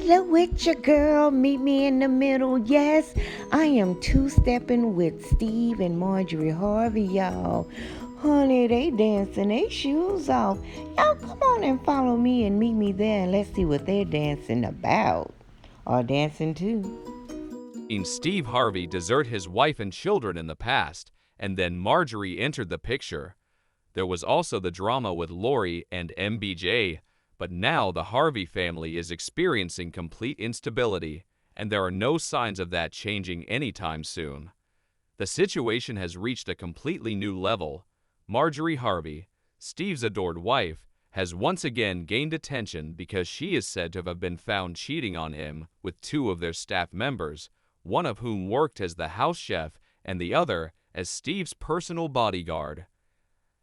Hello with your girl, meet me in the middle. Yes, I am two-stepping with Steve and Marjorie Harvey, y'all. Honey, they dancing their shoes off. Y'all come on and follow me and meet me there and let's see what they're dancing about. Or dancing to. Seen Steve Harvey desert his wife and children in the past, and then Marjorie entered the picture. There was also the drama with Lori and MBJ, but now the Harvey family is experiencing complete instability, and there are no signs of that changing anytime soon. The situation has reached a completely new level. Marjorie Harvey, Steve's adored wife, has once again gained attention because she is said to have been found cheating on him with two of their staff members, one of whom worked as the house chef and the other as Steve's personal bodyguard.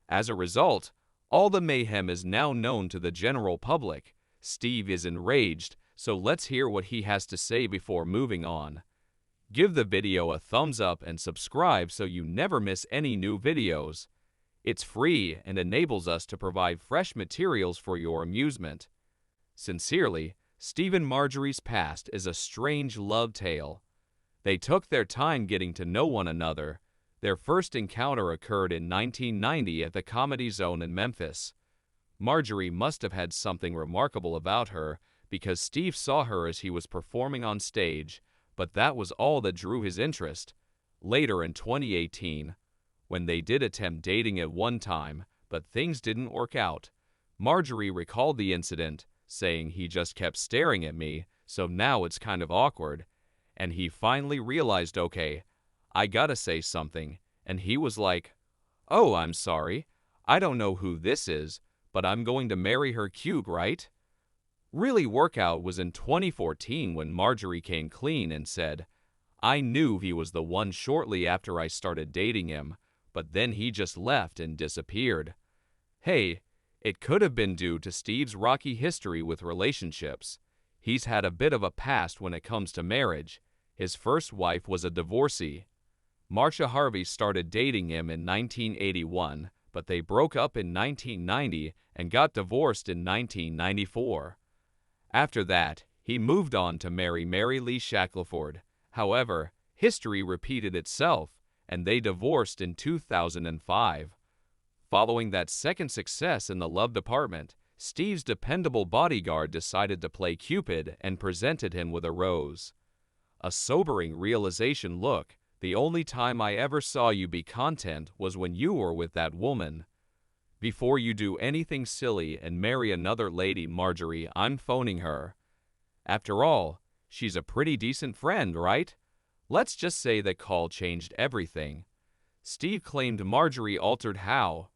As a result, all the mayhem is now known to the general public. Steve is enraged, so let's hear what he has to say before moving on. Give the video a thumbs up and subscribe so you never miss any new videos. It's free and enables us to provide fresh materials for your amusement. Sincerely, Steve and Marjorie's past is a strange love tale. They took their time getting to know one another. Their first encounter occurred in 1990 at the Comedy Zone in Memphis. Marjorie must have had something remarkable about her because Steve saw her as he was performing on stage, but that was all that drew his interest. Later in 2018, when they did attempt dating at one time, but things didn't work out, Marjorie recalled the incident, saying he just kept staring at me, so now it's kind of awkward. And he finally realized, okay, I gotta say something, and he was like, "Oh, I'm sorry. I don't know who this is, but I'm going to marry her cute, right?" Really workout was in 2014 when Marjorie came clean and said, "I knew he was the one shortly after I started dating him, but then he just left and disappeared." Hey, it could have been due to Steve's rocky history with relationships. He's had a bit of a past when it comes to marriage. His first wife was a divorcee. Marcia Harvey started dating him in 1981, but they broke up in 1990 and got divorced in 1994. After that, he moved on to marry Mary Lee Shackelford. However, history repeated itself, and they divorced in 2005. Following that second success in the love department, Steve's dependable bodyguard decided to play Cupid and presented him with a rose. A sobering realization. Look, the only time I ever saw you be content was when you were with that woman. Before you do anything silly and marry another lady, Marjorie, I'm phoning her. After all, she's a pretty decent friend, right? Let's just say that call changed everything. Steve claimed Marjorie altered how.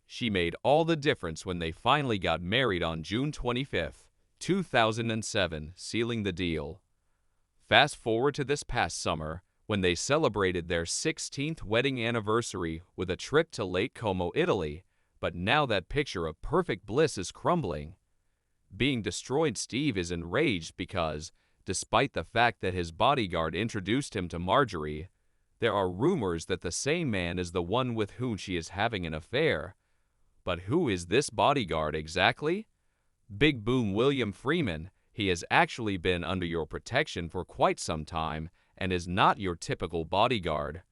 She made all the difference when they finally got married on June 25, 2007, sealing the deal. Fast forward to this past summer, when they celebrated their 16th wedding anniversary with a trip to Lake Como, Italy, but now that picture of perfect bliss is crumbling. Being destroyed, Steve is enraged because, despite the fact that his bodyguard introduced him to Marjorie, there are rumors that the same man is the one with whom she is having an affair. But who is this bodyguard exactly? Big Boom William Freeman. He has actually been under your protection for quite some time and is not your typical bodyguard.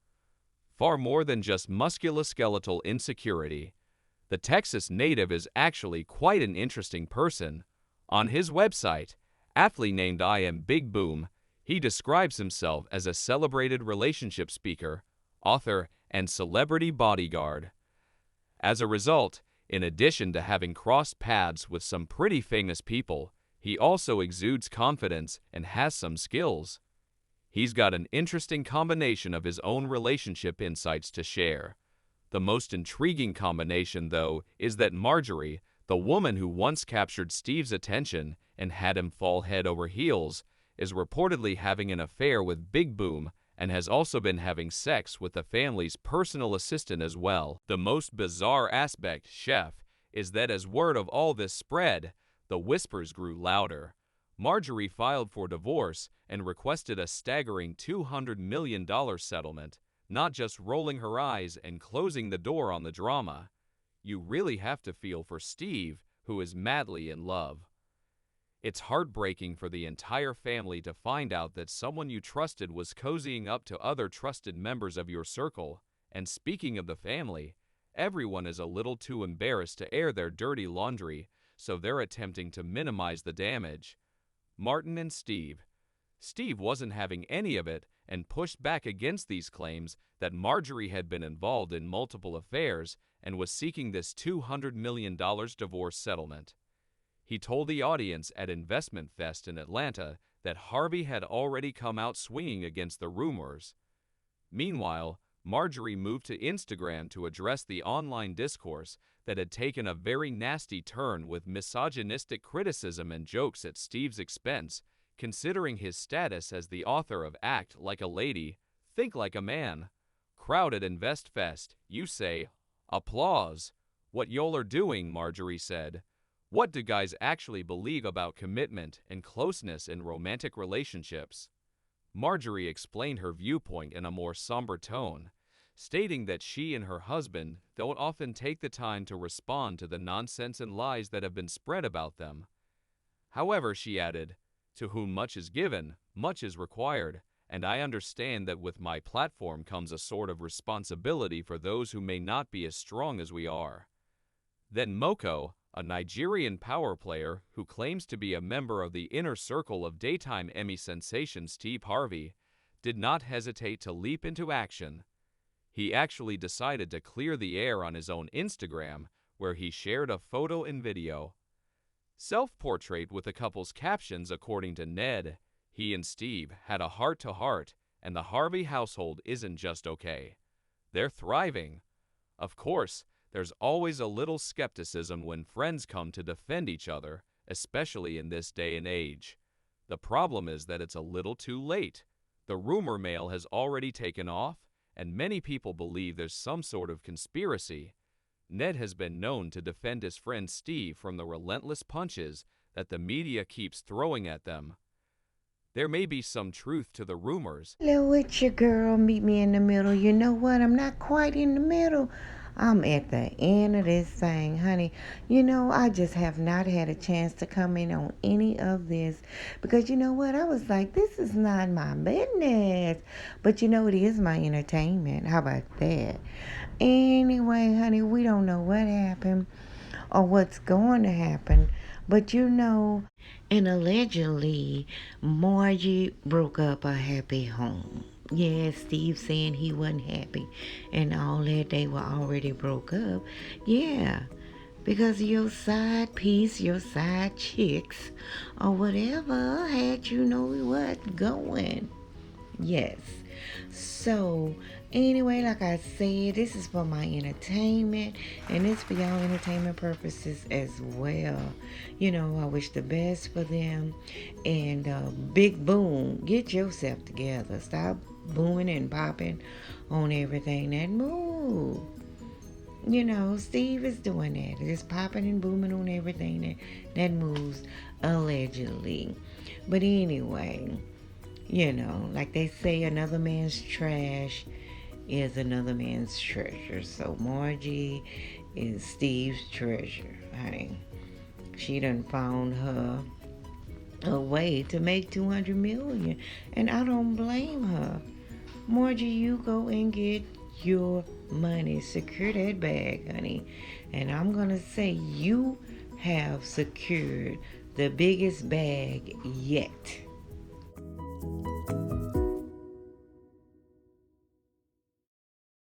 Far more than just musculoskeletal insecurity, the Texas native is actually quite an interesting person. On his website, aptly named I Am Big Boom, he describes himself as a celebrated relationship speaker, author, and celebrity bodyguard. As a result, in addition to having crossed paths with some pretty famous people, he also exudes confidence and has some skills. He's got an interesting combination of his own relationship insights to share. The most intriguing combination, though, is that Marjorie, the woman who once captured Steve's attention and had him fall head over heels, is reportedly having an affair with Big Boom and has also been having sex with the family's personal assistant as well. The most bizarre aspect, chef, is that as word of all this spread, the whispers grew louder. Marjorie filed for divorce and requested a staggering $200 million settlement, not just rolling her eyes and closing the door on the drama. You really have to feel for Steve, who is madly in love. It's heartbreaking for the entire family to find out that someone you trusted was cozying up to other trusted members of your circle. And speaking of the family, everyone is a little too embarrassed to air their dirty laundry, so they're attempting to minimize the damage. Martin and Steve. Steve wasn't having any of it and pushed back against these claims that Marjorie had been involved in multiple affairs and was seeking this $200 million divorce settlement. He told the audience at Investment Fest in Atlanta that Harvey had already come out swinging against the rumors. Meanwhile, Marjorie moved to Instagram to address the online discourse that had taken a very nasty turn with misogynistic criticism and jokes at Steve's expense, considering his status as the author of Act Like a Lady, Think Like a Man. Crowd at InvestFest, you say, applause. What y'all are doing, Marjorie said. What do guys actually believe about commitment and closeness in romantic relationships? Marjorie explained her viewpoint in a more somber tone, stating that she and her husband don't often take the time to respond to the nonsense and lies that have been spread about them. However, she added, to whom much is given, much is required, and I understand that with my platform comes a sort of responsibility for those who may not be as strong as we are. Then Moko, a Nigerian power player who claims to be a member of the inner circle of daytime Emmy sensation Steve Harvey, did not hesitate to leap into action. He actually decided to clear the air on his own Instagram, where he shared a photo and video. Self-portrait with the couple's captions according to Ned. He and Steve had a heart-to-heart, and the Harvey household isn't just okay. They're thriving. Of course, there's always a little skepticism when friends come to defend each other, especially in this day and age. The problem is that it's a little too late. The rumor mill has already taken off, and many people believe there's some sort of conspiracy. Ned has been known to defend his friend Steve from the relentless punches that the media keeps throwing at them. There may be some truth to the rumors. Hello, it's your girl. Meet me in the middle. You know what? I'm not quite in the middle. I'm at the end of this thing, honey. You know, I just have not had a chance to come in on any of this because you know what? I was like, this is not my business. But you know, it is my entertainment. How about that? Anyway, honey, we don't know what happened or what's going to happen. But you know, and allegedly, Margie broke up a happy home. Yeah, Steve saying he wasn't happy and all that, they were already broke up. Yeah, because your side piece, your side chicks, or whatever had you know what going. Yes. So, anyway, like I said, this is for my entertainment and it's for y'all entertainment purposes as well. You know, I wish the best for them. And big boom, get yourself together. Stop booming and popping on everything that move. You know, Steve is doing that. Just popping and booming on everything that moves, allegedly. But anyway, you know, like they say, another man's trash is another man's treasure. So Margie is Steve's treasure, honey. She done found her a way to make $200 million, and I don't blame her. Margie, you go and get your money. Secure that bag, honey. And I'm gonna say you have secured the biggest bag yet.